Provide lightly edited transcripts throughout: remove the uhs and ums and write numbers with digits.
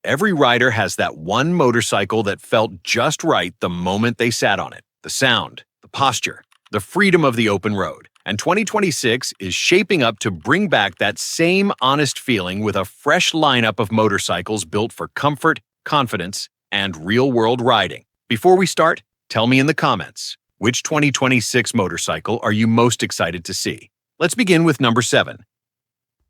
Every rider has that one motorcycle that felt just right the moment they sat on it. The sound, the posture, the freedom of the open road. And 2026 is shaping up to bring back that same honest feeling with a fresh lineup of motorcycles built for comfort, confidence, and real-world riding. Before we start, tell me in the comments, which 2026 motorcycle are you most excited to see? Let's begin with number 7.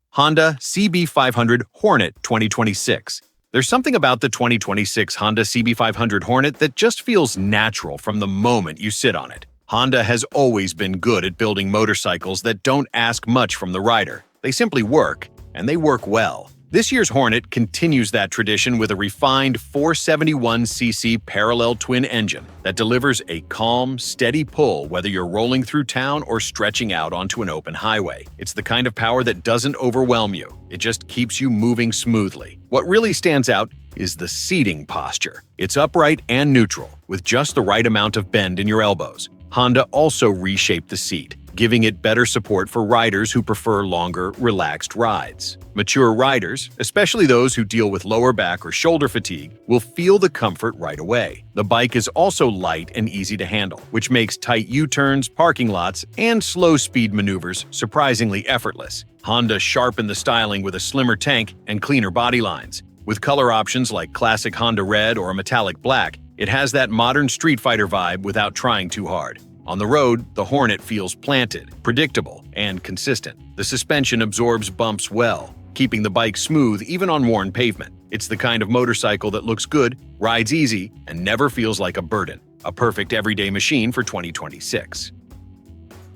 Honda CB500 Hornet 2026. There's something about the 2026 Honda CB500 Hornet that just feels natural from the moment you sit on it. Honda has always been good at building motorcycles that don't ask much from the rider. They simply work, and they work well. This year's Hornet continues that tradition with a refined 471cc parallel twin engine that delivers a calm, steady pull whether you're rolling through town or stretching out onto an open highway. It's the kind of power that doesn't overwhelm you. It just keeps you moving smoothly. What really stands out is the seating posture. It's upright and neutral, with just the right amount of bend in your elbows. Honda also reshaped the seat, giving it better support for riders who prefer longer, relaxed rides. Mature riders, especially those who deal with lower back or shoulder fatigue, will feel the comfort right away. The bike is also light and easy to handle, which makes tight U-turns, parking lots, and slow-speed maneuvers surprisingly effortless. Honda sharpened the styling with a slimmer tank and cleaner body lines. With color options like classic Honda red or a metallic black, it has that modern Street Fighter vibe without trying too hard. On the road, the Hornet feels planted, predictable, and consistent. The suspension absorbs bumps well, keeping the bike smooth even on worn pavement. It's the kind of motorcycle that looks good, rides easy, and never feels like a burden. A perfect everyday machine for 2026.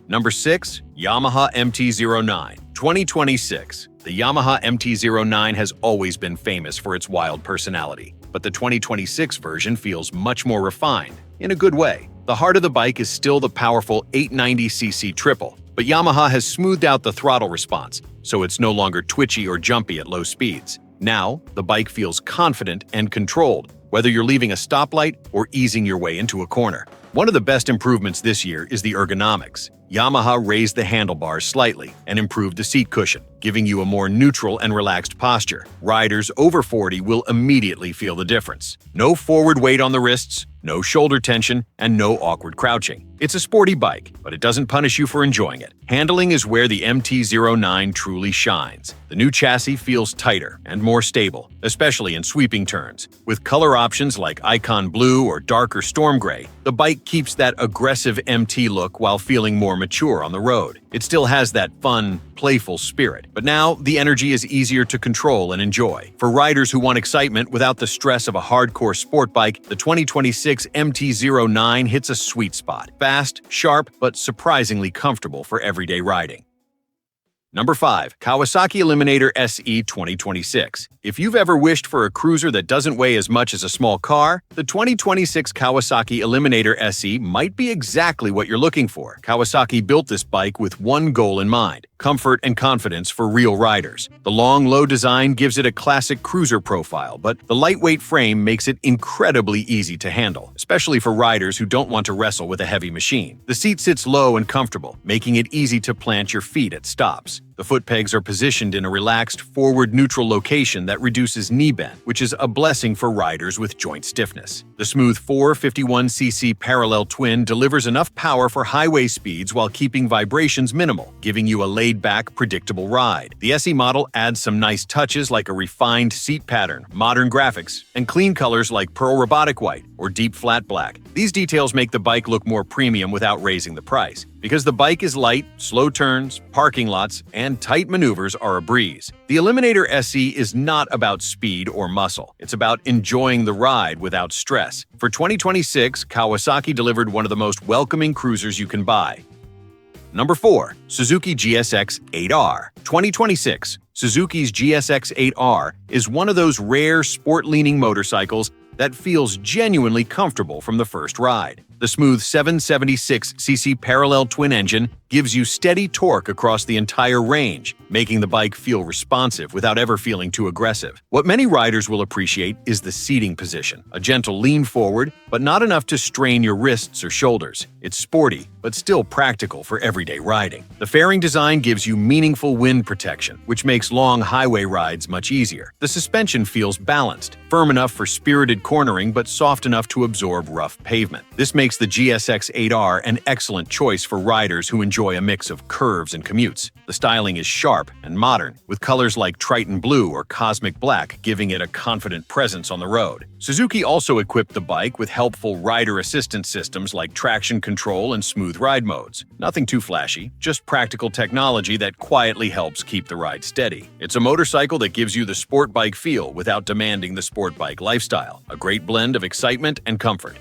Number 6. Yamaha MT09 2026. The Yamaha MT09 has always been famous for its wild personality, but the 2026 version feels much more refined, in a good way. The heart of the bike is still the powerful 890cc triple, but Yamaha has smoothed out the throttle response, so it's no longer twitchy or jumpy at low speeds. Now, the bike feels confident and controlled, whether you're leaving a stoplight or easing your way into a corner. One of the best improvements this year is the ergonomics. Yamaha raised the handlebars slightly and improved the seat cushion, giving you a more neutral and relaxed posture. Riders over 40 will immediately feel the difference. No forward weight on the wrists, no shoulder tension, and no awkward crouching. It's a sporty bike, but it doesn't punish you for enjoying it. Handling is where the MT09 truly shines. The new chassis feels tighter and more stable, especially in sweeping turns. With color options like Icon Blue or darker Storm Gray, the bike keeps that aggressive MT look while feeling more mature on the road. It still has that fun, playful spirit, but now the energy is easier to control and enjoy. For riders who want excitement without the stress of a hardcore sport bike, the 2026 MT09 hits a sweet spot. Fast, sharp, but surprisingly comfortable for everyday riding. Number 5. Kawasaki Eliminator SE 2026. If you've ever wished for a cruiser that doesn't weigh as much as a small car, the 2026 Kawasaki Eliminator SE might be exactly what you're looking for. Kawasaki built this bike with one goal in mind: comfort and confidence for real riders. The long, low design gives it a classic cruiser profile, but the lightweight frame makes it incredibly easy to handle, especially for riders who don't want to wrestle with a heavy machine. The seat sits low and comfortable, making it easy to plant your feet at stops. The foot pegs are positioned in a relaxed, forward-neutral location that reduces knee bend, which is a blessing for riders with joint stiffness. The smooth 451cc parallel twin delivers enough power for highway speeds while keeping vibrations minimal, giving you a laid-back, predictable ride. The SE model adds some nice touches like a refined seat pattern, modern graphics, and clean colors like pearl robotic white or deep flat black. These details make the bike look more premium without raising the price. Because the bike is light, slow turns, parking lots, and tight maneuvers are a breeze. The Eliminator SE is not about speed or muscle. It's about enjoying the ride without stress. For 2026, Kawasaki delivered one of the most welcoming cruisers you can buy. Number 4. Suzuki GSX 8R 2026. Suzuki's GSX 8R is one of those rare sport-leaning motorcycles that feels genuinely comfortable from the first ride. The smooth 776cc parallel twin engine gives you steady torque across the entire range, making the bike feel responsive without ever feeling too aggressive. What many riders will appreciate is the seating position. A gentle lean forward, but not enough to strain your wrists or shoulders. It's sporty, but still practical for everyday riding. The fairing design gives you meaningful wind protection, which makes long highway rides much easier. The suspension feels balanced, firm enough for spirited cornering but soft enough to absorb rough pavement. This makes the GSX 8R an excellent choice for riders who enjoy a mix of curves and commutes. The styling is sharp and modern, with colors like Triton Blue or Cosmic Black giving it a confident presence on the road. Suzuki also equipped the bike with helpful rider assistance systems like traction control and smooth ride modes. Nothing too flashy, just practical technology that quietly helps keep the ride steady. It's a motorcycle that gives you the sport bike feel without demanding the sport bike lifestyle. A great blend of excitement and comfort.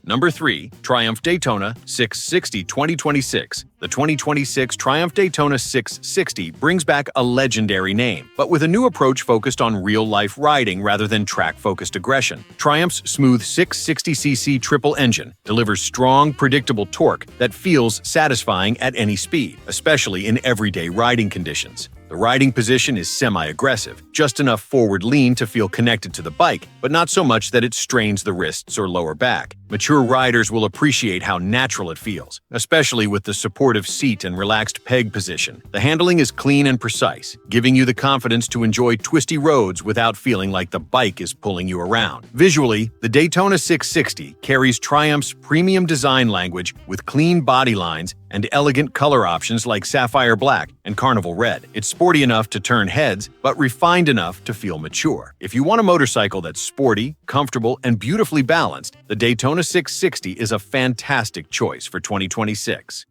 Number 3. Triumph Daytona 660 2026. The 2026 Triumph Daytona 660 brings back a legendary name, but with a new approach focused on real-life riding rather than track-focused aggression. Triumph's smooth 660cc triple engine delivers strong, predictable torque that feels satisfying at any speed, especially in everyday riding conditions. The riding position is semi-aggressive, just enough forward lean to feel connected to the bike, but not so much that it strains the wrists or lower back. Mature riders will appreciate how natural it feels, especially with the supportive seat and relaxed peg position. The handling is clean and precise, giving you the confidence to enjoy twisty roads without feeling like the bike is pulling you around. Visually, the Daytona 660 carries Triumph's premium design language with clean body lines and elegant color options like sapphire black and carnival red. It's sporty enough to turn heads, but refined enough to feel mature. If you want a motorcycle that's sporty, comfortable, and beautifully balanced, the Daytona 660 is a fantastic choice for 2026.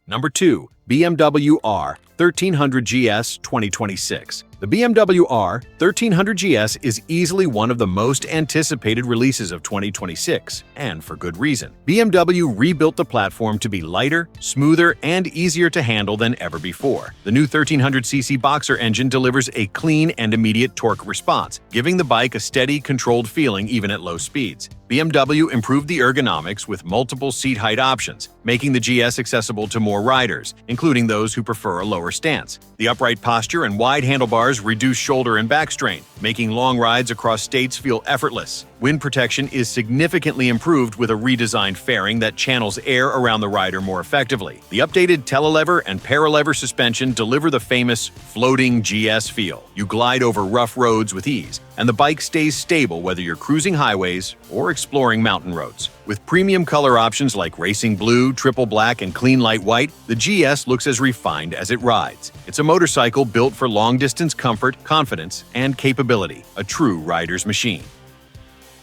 Number 2. BMW R 1300 GS 2026. The BMW R 1300 GS is easily one of the most anticipated releases of 2026, and for good reason. BMW rebuilt the platform to be lighter, smoother, and easier to handle than ever before. The new 1300cc Boxer engine delivers a clean and immediate torque response, giving the bike a steady, controlled feeling even at low speeds. BMW improved the ergonomics with multiple seat height options, making the GS accessible to more riders, including those who prefer a lower stance. The upright posture and wide handlebars reduce shoulder and back strain, making long rides across states feel effortless. Wind protection is significantly improved with a redesigned fairing that channels air around the rider more effectively. The updated telelever and paralever suspension deliver the famous floating GS feel. You glide over rough roads with ease, and the bike stays stable whether you're cruising highways or exploring mountain roads. With premium color options like racing blue, triple black, and clean light white, the GS looks as refined as it rides. It's a motorcycle built for long-distance comfort, confidence, and capability, a true rider's machine.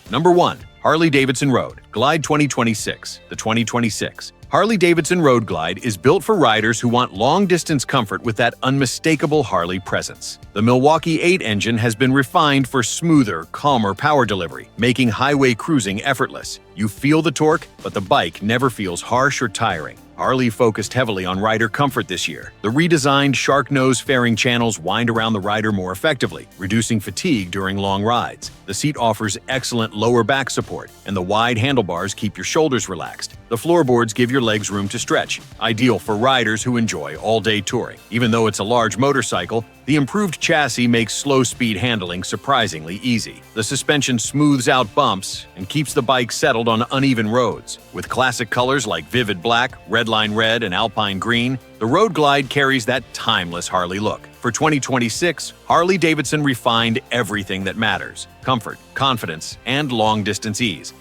Number 1. Harley-Davidson Road Glide 2026. The 2026 Harley-Davidson Road Glide is built for riders who want long-distance comfort with that unmistakable Harley presence. The Milwaukee 8 engine has been refined for smoother, calmer power delivery, making highway cruising effortless. You feel the torque, but the bike never feels harsh or tiring. Harley focused heavily on rider comfort this year. The redesigned shark nose fairing channels wind around the rider more effectively, reducing fatigue during long rides. The seat offers excellent lower back support, and the wide handlebars keep your shoulders relaxed. The floorboards give your legs room to stretch, ideal for riders who enjoy all-day touring. Even though it's a large motorcycle, the improved chassis makes slow-speed handling surprisingly easy. The suspension smooths out bumps and keeps the bike settled on uneven roads. With classic colors like vivid black, redline red, and alpine green, the Road Glide carries that timeless Harley look. For 2026, Harley-Davidson refined everything that matters: comfort, confidence, and long-distance ease.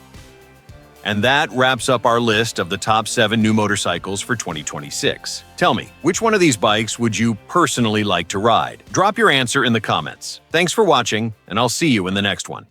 And that wraps up our list of the top 7 new motorcycles for 2026. Tell me, which one of these bikes would you personally like to ride? Drop your answer in the comments. Thanks for watching, and I'll see you in the next one.